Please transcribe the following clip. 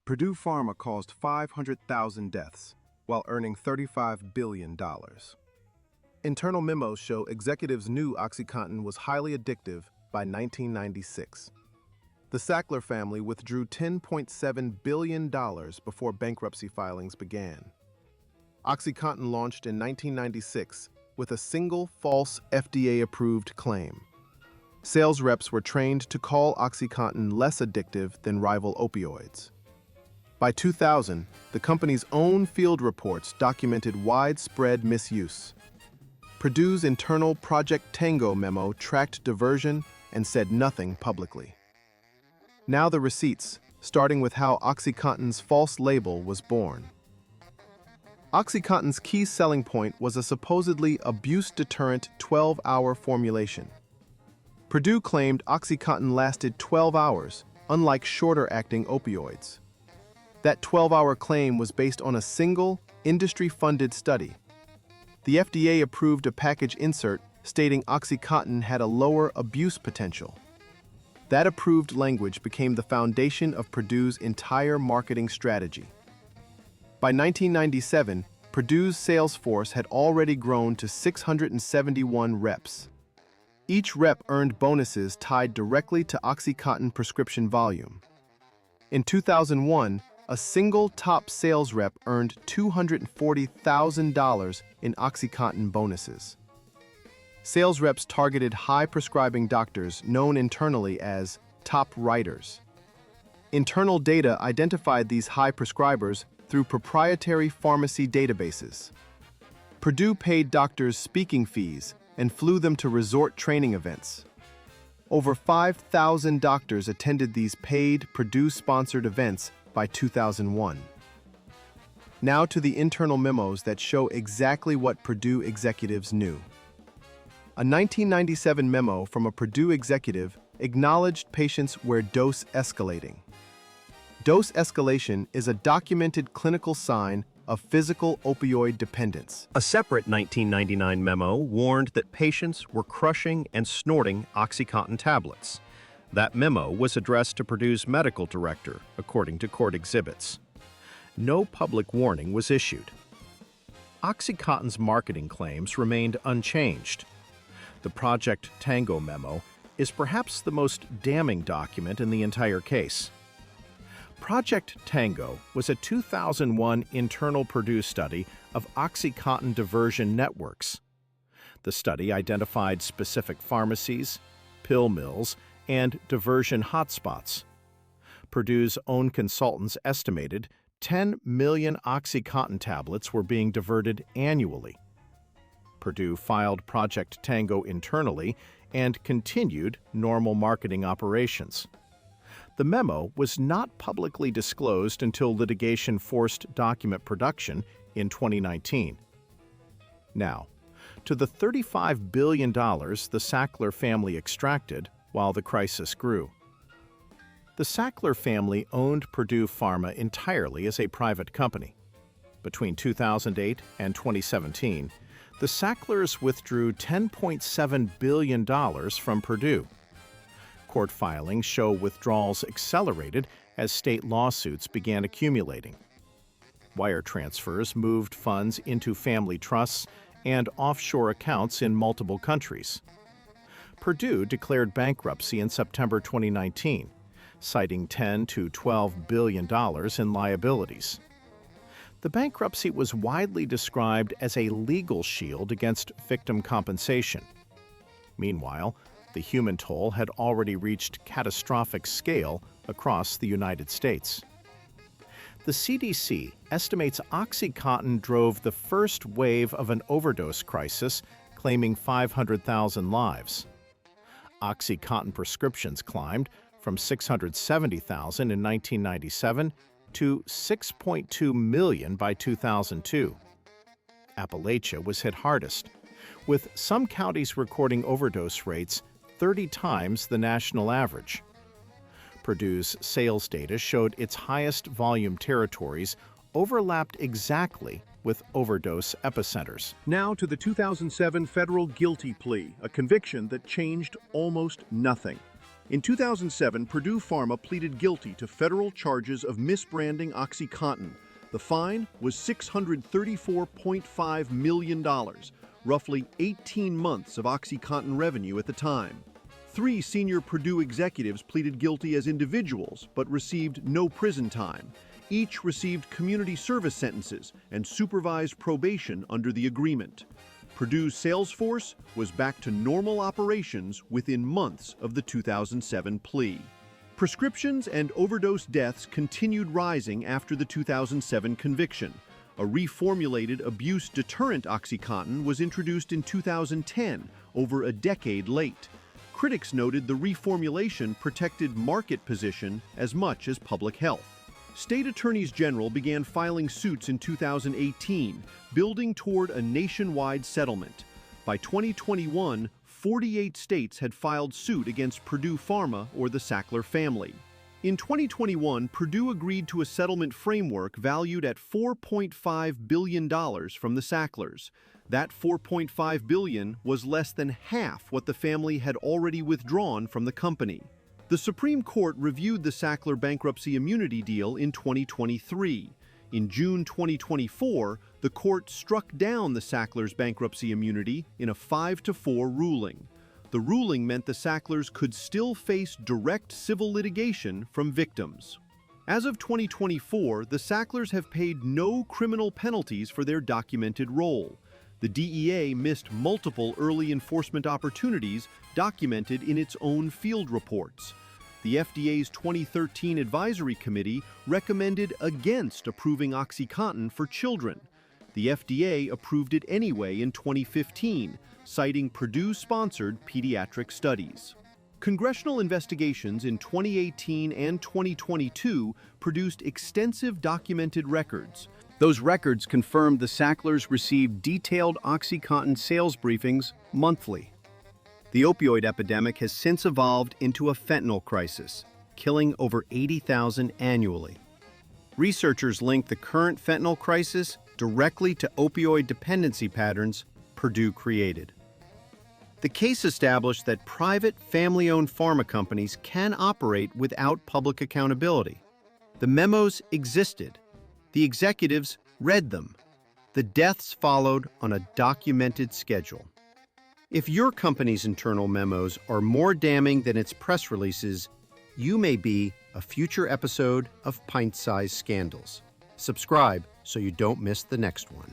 Purdue Pharma caused 500,000 deaths while earning $35 billion. Internal memos show executives knew OxyContin was highly addictive by 1996. The Sackler family withdrew $10.7 billion before bankruptcy filings began. OxyContin launched in 1996 with a single false FDA-approved claim. Sales reps were trained to call OxyContin less addictive than rival opioids. By 2000, the company's own field reports documented widespread misuse. Purdue's internal Project Tango memo tracked diversion and said nothing publicly. Now the receipts, starting with how OxyContin's false label was born. OxyContin's key selling point was a supposedly abuse-deterrent 12-hour formulation. Purdue claimed OxyContin lasted 12 hours, unlike shorter-acting opioids. That 12-hour claim was based on a single, industry-funded study. The FDA approved a package insert stating OxyContin had a lower abuse potential. That approved language became the foundation of Purdue's entire marketing strategy. By 1997, Purdue's sales force had already grown to 671 reps. Each rep earned bonuses tied directly to OxyContin prescription volume. In 2001, a single top sales rep earned $240,000 in OxyContin bonuses. Sales reps targeted high-prescribing doctors known internally as top writers. Internal data identified these high prescribers through proprietary pharmacy databases. Purdue paid doctors speaking fees and flew them to resort training events. Over 5,000 doctors attended these paid Purdue-sponsored events by 2001. Now to the internal memos that show exactly what Purdue executives knew. A 1997 memo from a Purdue executive acknowledged patients were dose escalating. Dose escalation is a documented clinical sign of physical opioid dependence. A separate 1999 memo warned that patients were crushing and snorting OxyContin tablets. That memo was addressed to Purdue's medical director, according to court exhibits. No public warning was issued. OxyContin's marketing claims remained unchanged. The Project Tango memo is perhaps the most damning document in the entire case. Project Tango was a 2001 internal Purdue study of OxyContin diversion networks. The study identified specific pharmacies, pill mills, and diversion hotspots. Purdue's own consultants estimated 10 million OxyContin tablets were being diverted annually. Purdue filed Project Tango internally and continued normal marketing operations. The memo was not publicly disclosed until litigation forced document production in 2019. Now, to the $35 billion the Sackler family extracted while the crisis grew. The Sackler family owned Purdue Pharma entirely as a private company. Between 2008 and 2017, the Sacklers withdrew $10.7 billion from Purdue. Court filings show withdrawals accelerated as state lawsuits began accumulating. Wire transfers moved funds into family trusts and offshore accounts in multiple countries. Purdue declared bankruptcy in September 2019, citing $10 to $12 billion in liabilities. The bankruptcy was widely described as a legal shield against victim compensation. Meanwhile, the human toll had already reached catastrophic scale across the United States. The CDC estimates OxyContin drove the first wave of an overdose crisis, claiming 500,000 lives. OxyContin prescriptions climbed from 670,000 in 1997 to 6.2 million by 2002. Appalachia was hit hardest, with some counties recording overdose rates 30 times the national average. Purdue's sales data showed its highest volume territories overlapped exactly with overdose epicenters. Now to the 2007 federal guilty plea, a conviction that changed almost nothing. In 2007, Purdue Pharma pleaded guilty to federal charges of misbranding OxyContin. The fine was $634.5 million, roughly 18 months of OxyContin revenue at the time. 3 senior Purdue executives pleaded guilty as individuals but received no prison time. Each received community service sentences and supervised probation under the agreement. Purdue's sales force was back to normal operations within months of the 2007 plea. Prescriptions and overdose deaths continued rising after the 2007 conviction. A reformulated abuse deterrent OxyContin was introduced in 2010, over a decade late. Critics noted the reformulation protected market position as much as public health. State attorneys general began filing suits in 2018, building toward a nationwide settlement. By 2021, 48 states had filed suit against Purdue Pharma or the Sackler family. In 2021, Purdue agreed to a settlement framework valued at $4.5 billion from the Sacklers. That $4.5 billion was less than half what the family had already withdrawn from the company. The Supreme Court reviewed the Sackler bankruptcy immunity deal in 2023. In June 2024, the court struck down the Sacklers' bankruptcy immunity in a 5-4 ruling. The ruling meant the Sacklers could still face direct civil litigation from victims. As of 2024, the Sacklers have paid no criminal penalties for their documented role. The DEA missed multiple early enforcement opportunities documented in its own field reports. The FDA's 2013 Advisory Committee recommended against approving OxyContin for children. The FDA approved it anyway in 2015, citing Purdue-sponsored pediatric studies. Congressional investigations in 2018 and 2022 produced extensive documented records. Those records confirmed the Sacklers received detailed OxyContin sales briefings monthly. The opioid epidemic has since evolved into a fentanyl crisis, killing over 80,000 annually. Researchers link the current fentanyl crisis directly to opioid dependency patterns Purdue created. The case established that private, family-owned pharma companies can operate without public accountability. The memos existed. The executives read them. The deaths followed on a documented schedule. If your company's internal memos are more damning than its press releases, you may be a future episode of Pint-Sized Scandals. Subscribe so you don't miss the next one.